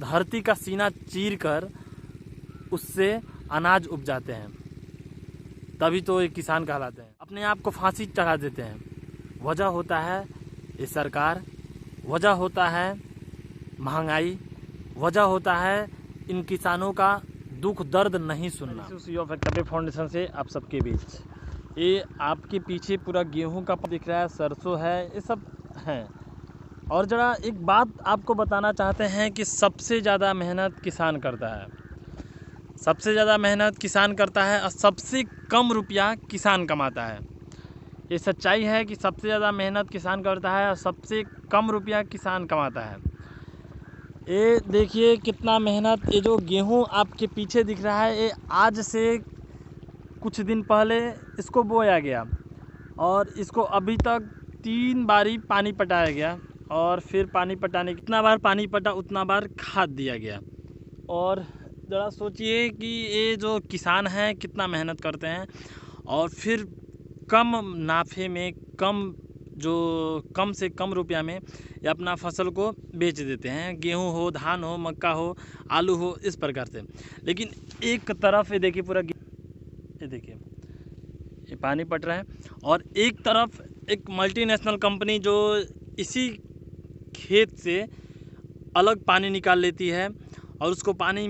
धरती का सीना चीर कर उससे अनाज उपजाते हैं, तभी तो ये किसान कहलाते हैं। अपने आप को फांसी चढ़ा देते हैं। वजह होता है ये सरकार, वजह होता है महंगाई, वजह होता है इन किसानों का दुख दर्द नहीं सुनना। फैक्ट्री फाउंडेशन से आप सबके बीच ये आपके पीछे पूरा गेहूं का दिख रहा है, सरसों है, ये सब हैं। और जरा एक बात आपको बताना चाहते हैं कि सबसे ज़्यादा मेहनत किसान करता है, सबसे ज़्यादा मेहनत किसान करता है और सबसे कम रुपया किसान कमाता है। ये सच्चाई है कि सबसे ज़्यादा मेहनत किसान करता है और सबसे कम रुपया किसान कमाता है। ये देखिए कितना मेहनत, ये जो गेहूं आपके पीछे दिख रहा है ये आज से कुछ दिन पहले इसको बोया गया और इसको अभी तक 3 बारी पानी पटाया गया और फिर पानी पटाने कितना बार पानी पटा उतना बार खाद दिया गया। और ज़रा सोचिए कि ये जो किसान हैं कितना मेहनत करते हैं और फिर कम नाफे में कम से कम रुपया में ये अपना फसल को बेच देते हैं। गेहूं हो, धान हो, मक्का हो, आलू हो, इस प्रकार से। लेकिन एक तरफ ये देखिए पूरा, ये देखिए ये पानी पट रहा है और एक तरफ एक मल्टीनेशनल कंपनी जो इसी खेत से अलग पानी निकाल लेती है और उसको पानी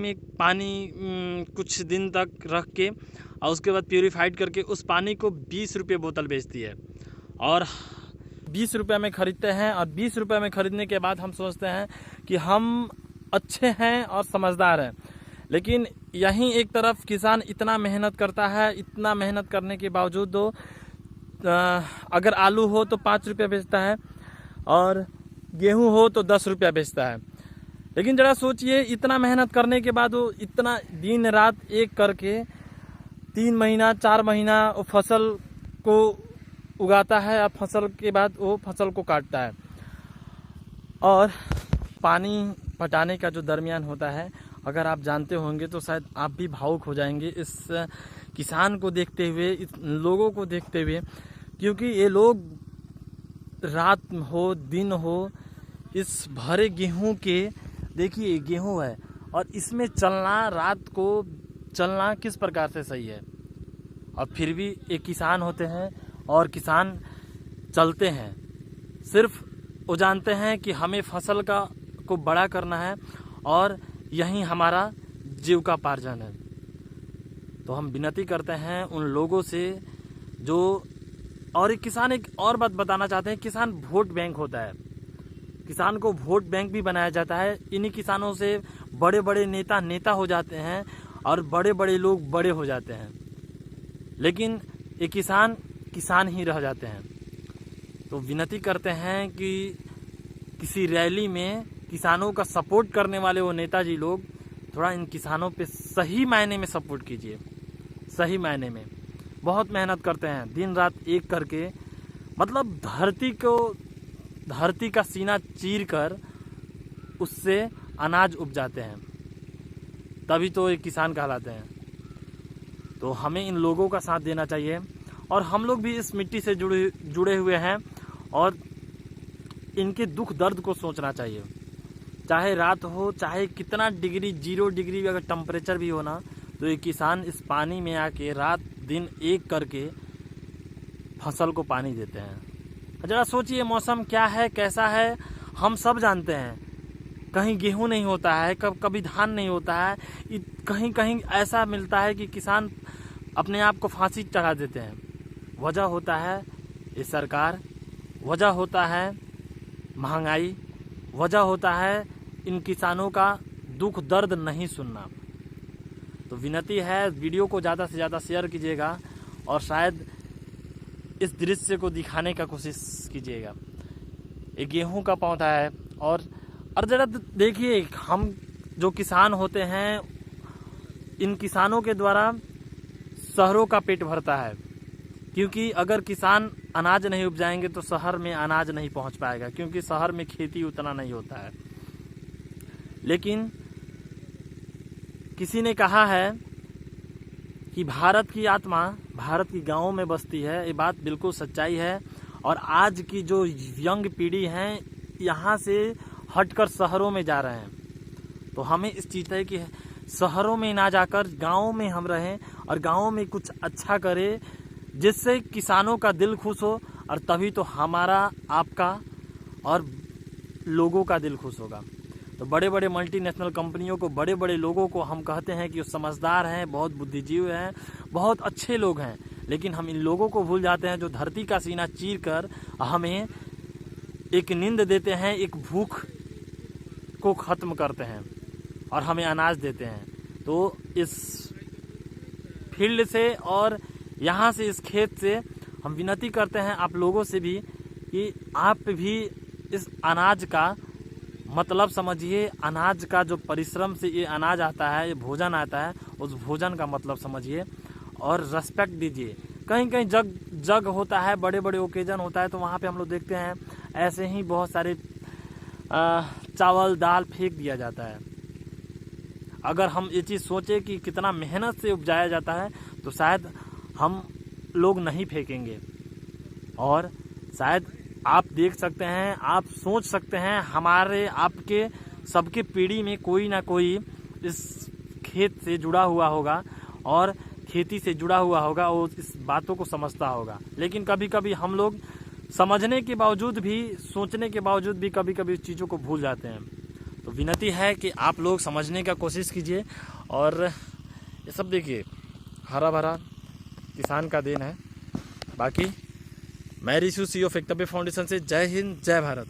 कुछ दिन तक रख के और उसके बाद प्यूरिफाइड करके उस पानी को 20 रुपये बोतल बेचती है और 20 रुपये में ख़रीदते हैं। और 20 रुपये में ख़रीदने के बाद हम सोचते हैं कि हम अच्छे हैं और समझदार हैं। लेकिन यहीं एक तरफ किसान इतना मेहनत करता है, इतना मेहनत करने के बावजूद अगर आलू हो तो 5 रुपये बेचता है और गेहूं हो तो 10 रुपया बेचता है। लेकिन ज़रा सोचिए इतना मेहनत करने के बाद वो इतना दिन रात एक करके 3 महीना 4 महीना वो फसल को उगाता है और फसल के बाद वो फसल को काटता है। और पानी पटाने का जो दरमियान होता है, अगर आप जानते होंगे तो शायद आप भी भावुक हो जाएंगे इस किसान को देखते हुए, इस लोगों को देखते हुए, क्योंकि ये लोग रात हो दिन हो इस भरे गेहूं के, देखिए गेहूं है और इसमें चलना, रात को चलना किस प्रकार से सही है। और फिर भी एक किसान होते हैं और किसान चलते हैं, सिर्फ वो जानते हैं कि हमें फसल को बड़ा करना है और यही हमारा जीविकोपार्जन है। तो हम विनती करते हैं उन लोगों से जो, और एक किसान एक और बात बताना चाहते हैं, किसान वोट बैंक होता है, किसान को वोट बैंक भी बनाया जाता है। इन्हीं किसानों से बड़े बड़े नेता हो जाते हैं और बड़े बड़े लोग बड़े हो जाते हैं, लेकिन ये किसान ही रह जाते हैं। तो विनती करते हैं कि किसी रैली में किसानों का सपोर्ट करने वाले वो नेताजी लोग थोड़ा इन किसानों पे सही मायने में सपोर्ट कीजिए। सही मायने में बहुत मेहनत करते हैं दिन रात एक करके, मतलब धरती का सीना चीर कर उससे अनाज उपजाते हैं, तभी तो ये किसान कहलाते हैं। तो हमें इन लोगों का साथ देना चाहिए और हम लोग भी इस मिट्टी से जुड़े हुए हैं और इनके दुख दर्द को सोचना चाहिए। चाहे रात हो, चाहे कितना डिग्री 0 डिग्री अगर टेम्परेचर भी हो ना, तो ये किसान इस पानी में आके रात दिन एक करके फसल को पानी देते हैं। ज़रा सोचिए मौसम क्या है, कैसा है, हम सब जानते हैं। कहीं गेहूं नहीं होता है, कभी धान नहीं होता है, कहीं कहीं ऐसा मिलता है कि किसान अपने आप को फांसी चढ़ा देते हैं। वजह होता है ये सरकार, वजह होता है महंगाई, वजह होता है इन किसानों का दुख दर्द नहीं सुनना। तो विनती है वीडियो को ज़्यादा से ज़्यादा शेयर कीजिएगा और शायद इस दृश्य को दिखाने का कोशिश कीजिएगा। एक गेहूं का पौधा है और ज़रा देखिए, हम जो किसान होते हैं, इन किसानों के द्वारा शहरों का पेट भरता है, क्योंकि अगर किसान अनाज नहीं उपजाएंगे तो शहर में अनाज नहीं पहुंच पाएगा, क्योंकि शहर में खेती उतना नहीं होता है। लेकिन किसी ने कहा है कि भारत की आत्मा भारत की गांवों में बसती है। ये बात बिल्कुल सच्चाई है। और आज की जो यंग पीढ़ी है यहाँ से हटकर शहरों में जा रहे हैं। तो हमें इस चीज़ है कि शहरों में ना जाकर गाँव में हम रहें और गाँव में कुछ अच्छा करें, जिससे किसानों का दिल खुश हो, और तभी तो हमारा, आपका और लोगों का दिल खुश होगा। तो बड़े बड़े मल्टीनेशनल कंपनियों को, बड़े बड़े लोगों को हम कहते हैं कि वो समझदार हैं, बहुत बुद्धिजीवी हैं, बहुत अच्छे लोग हैं, लेकिन हम इन लोगों को भूल जाते हैं जो धरती का सीना चीर कर हमें एक नींद देते हैं, एक भूख को ख़त्म करते हैं और हमें अनाज देते हैं। तो इस फील्ड से और यहाँ से, इस खेत से हम विनती करते हैं आप लोगों से भी कि आप भी इस अनाज का मतलब समझिए, अनाज का जो परिश्रम से ये अनाज आता है, ये भोजन आता है, उस भोजन का मतलब समझिए और रेस्पेक्ट दीजिए। कहीं कहीं जग होता है, बड़े बड़े ओकेजन होता है, तो वहाँ पे हम लोग देखते हैं ऐसे ही बहुत सारे चावल दाल फेंक दिया जाता है। अगर हम ये चीज़ सोचें कि कितना मेहनत से उपजाया जाता है, तो शायद हम लोग नहीं फेंकेंगे। और शायद आप देख सकते हैं, आप सोच सकते हैं, हमारे आपके सबके पीढ़ी में कोई ना कोई इस खेत से जुड़ा हुआ होगा और खेती से जुड़ा हुआ होगा और इस बातों को समझता होगा। लेकिन कभी कभी हम लोग समझने के बावजूद भी, सोचने के बावजूद भी कभी कभी चीज़ों को भूल जाते हैं। तो विनती है कि आप लोग समझने का कोशिश कीजिए। और ये सब देखिए, हरा भरा किसान का देन है। बाकी मैं ऋषु, CEO फेक्टवे फाउंडेशन से, जय हिंद, जय भारत।